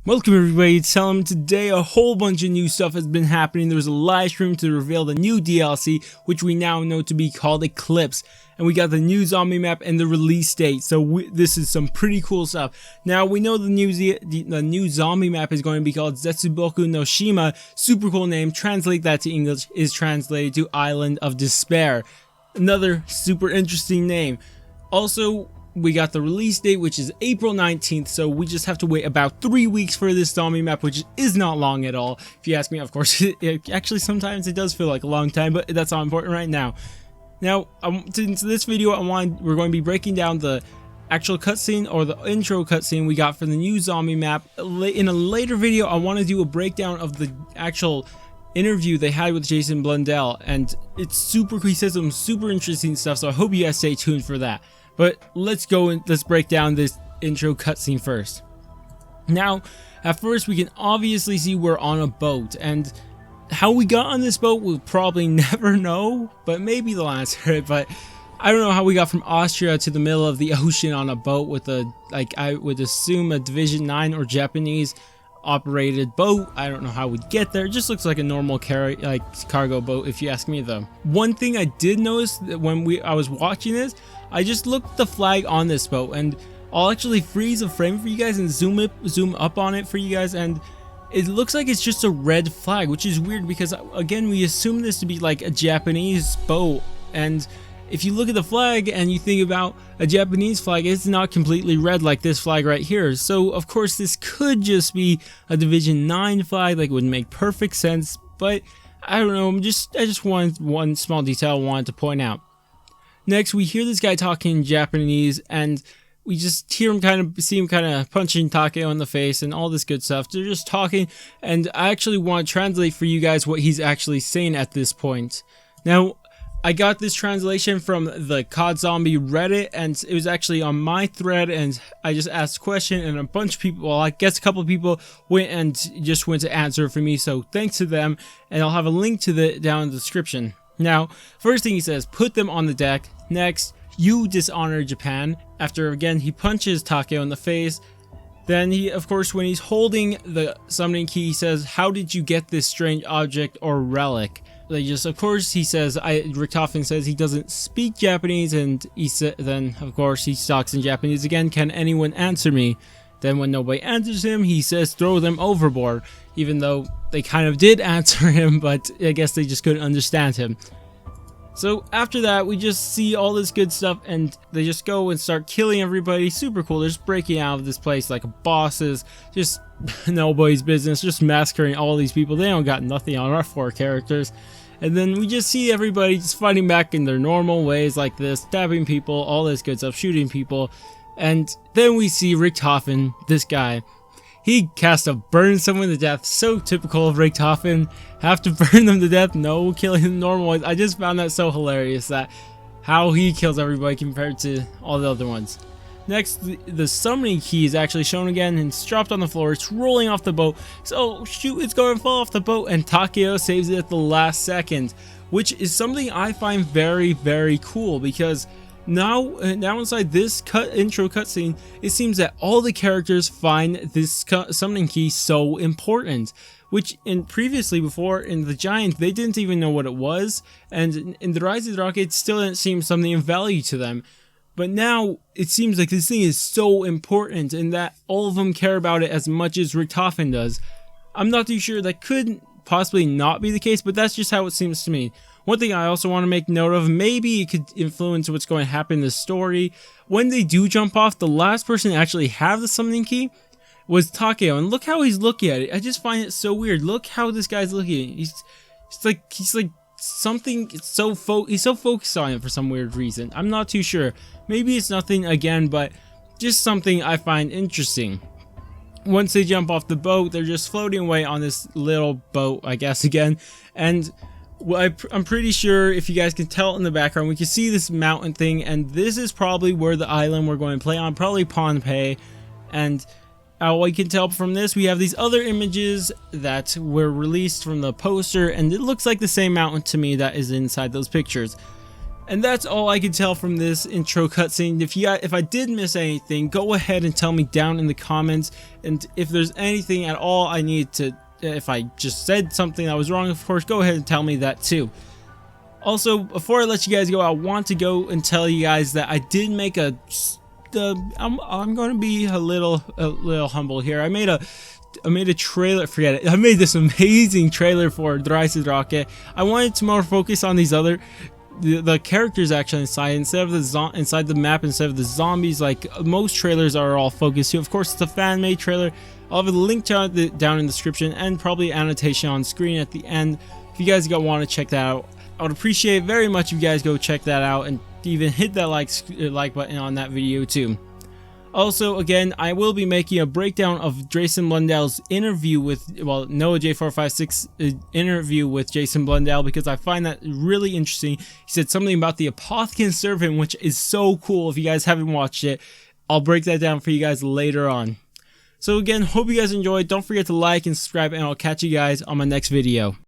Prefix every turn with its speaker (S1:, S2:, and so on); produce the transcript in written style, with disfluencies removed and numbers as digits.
S1: Welcome everybody, it's Salem. Today a whole bunch of new stuff has been happening. There was a live stream to reveal the new DLC, which we now know to be called Eclipse. And we got the new zombie map and the release date, so this is some pretty cool stuff. Now we know the new zombie map is going to be called Zetsubou no Shima. Super cool name. Translate that to English is translated to Island of Despair. Another super interesting name. Also, we got the release date, which is April 19th, so we just have to wait about 3 weeks for this zombie map, which is not long at all. If you ask me, of course, actually sometimes it does feel like a long time, but that's not important right now. Now, into this video, we're going to be breaking down the actual cutscene or the intro cutscene we got for the new zombie map. In a later video, I want to do a breakdown of the actual interview they had with Jason Blundell, and it's super cool. He says some super interesting stuff, so I hope you guys stay tuned for that. But let's go and let's break down this intro cutscene first. Now, at first we can obviously see we're on a boat, and how we got on this boat we'll probably never know, but maybe they'll answer it. But I don't know how we got from Austria to the middle of the ocean on a boat with a, like, I would assume a Division 9 or Japanese operated boat. I don't know how we'd get there. It just looks like a normal cargo boat, if you ask me though. One thing I did notice that when I was watching this, I just looked at the flag on this boat, and I'll actually freeze a frame for you guys and zoom up on it for you guys, and it looks like it's just a red flag, which is weird because again we assume this to be like a Japanese boat, and if you look at the flag and you think about a Japanese flag, it's not completely red like this flag right here. So of course this could just be a Division 9 flag, like it would make perfect sense, but I don't know, I just wanted one small detail I wanted to point out. Next, we hear this guy talking Japanese, and we just hear him see him punching Takeo in the face and all this good stuff. They're just talking, and I actually want to translate for you guys what he's actually saying at this point. Now, I got this translation from the COD Zombie Reddit, and it was actually on my thread, and I just asked a question, and a bunch of people, well, I guess a couple of people went to answer for me, so thanks to them, and I'll have a link to that down in the description. Now, first thing he says, put them on the deck. Next, you dishonor Japan. After, again, he punches Takeo in the face. Then he, of course, when he's holding the summoning key, he says, how did you get this strange object or relic? Of course, he says, Richtofen says he doesn't speak Japanese, and then, of course, he talks in Japanese again. Can anyone answer me? Then when nobody answers him, he says, throw them overboard. Even though they kind of did answer him, but I guess they just couldn't understand him. So after that, we just see all this good stuff, and they just go and start killing everybody. Super cool. They're just breaking out of this place like bosses. Just nobody's business. Just massacring all these people. They don't got nothing on our 4 characters. And then we just see everybody just fighting back in their normal ways like this. Stabbing people, all this good stuff. Shooting people. And then we see Richtofen, this guy. He cast a burn someone to death. So typical of Richtofen. Have to burn them to death. No killing them normal ways. I just found that so hilarious, that how he kills everybody compared to all the other ones. Next, the summoning key is actually shown again, and it's dropped on the floor. It's rolling off the boat. So shoot, it's going to fall off the boat, and Takeo saves it at the last second, which is something I find very, very cool, because now inside this intro cutscene, it seems that all the characters find this summoning key so important, which previously before in the Giant they didn't even know what it was, and in the Eisendrache it still didn't seem something of value to them. But now it seems like this thing is so important, and that all of them care about it as much as Richtofen does. I'm not too sure, that could possibly not be the case, but that's just how it seems to me. One thing I also want to make note of, maybe it could influence what's going to happen in the story. When they do jump off, the last person to actually have the summoning key was Takeo, and look how he's looking at it. I just find it so weird. Look how this guy's looking. He's like something. He's so focused on it for some weird reason. I'm not too sure. Maybe it's nothing again, but just something I find interesting. Once they jump off the boat, they're just floating away on this little boat, I guess, again, and I'm pretty sure, if you guys can tell in the background, we can see this mountain thing, and this is probably where the island we're going to play on, probably Pohnpei. And what you can tell from this, we have these other images that were released from the poster, and it looks like the same mountain to me that is inside those pictures. And that's all I can tell from this intro cutscene. If I did miss anything, go ahead and tell me down in the comments. And if there's anything at all I need to, if I just said something that was wrong, of course, go ahead and tell me that too. Also, before I let you guys go, I want to go and tell you guys that I did make I'm going to be a little humble here. I made a trailer. Forget it. I made this amazing trailer for Eisendrache. I wanted to more focus on these other. The characters actually inside of the map, instead of the zombies like most trailers are all focused to. Of course, it's a fan-made trailer. I'll have a link to it down in the description and probably annotation on screen at the end if you guys want to check that out. I would appreciate very much if you guys go check that out and even hit that like button on that video too. Also, again, I will be making a breakdown of Jason Blundell's interview with, well, Noah J456 interview with Jason Blundell, because I find that really interesting. He said something about the Apothecary Servant, which is so cool. If you guys haven't watched it, I'll break that down for you guys later on. So again, hope you guys enjoyed. Don't forget to like and subscribe, and I'll catch you guys on my next video.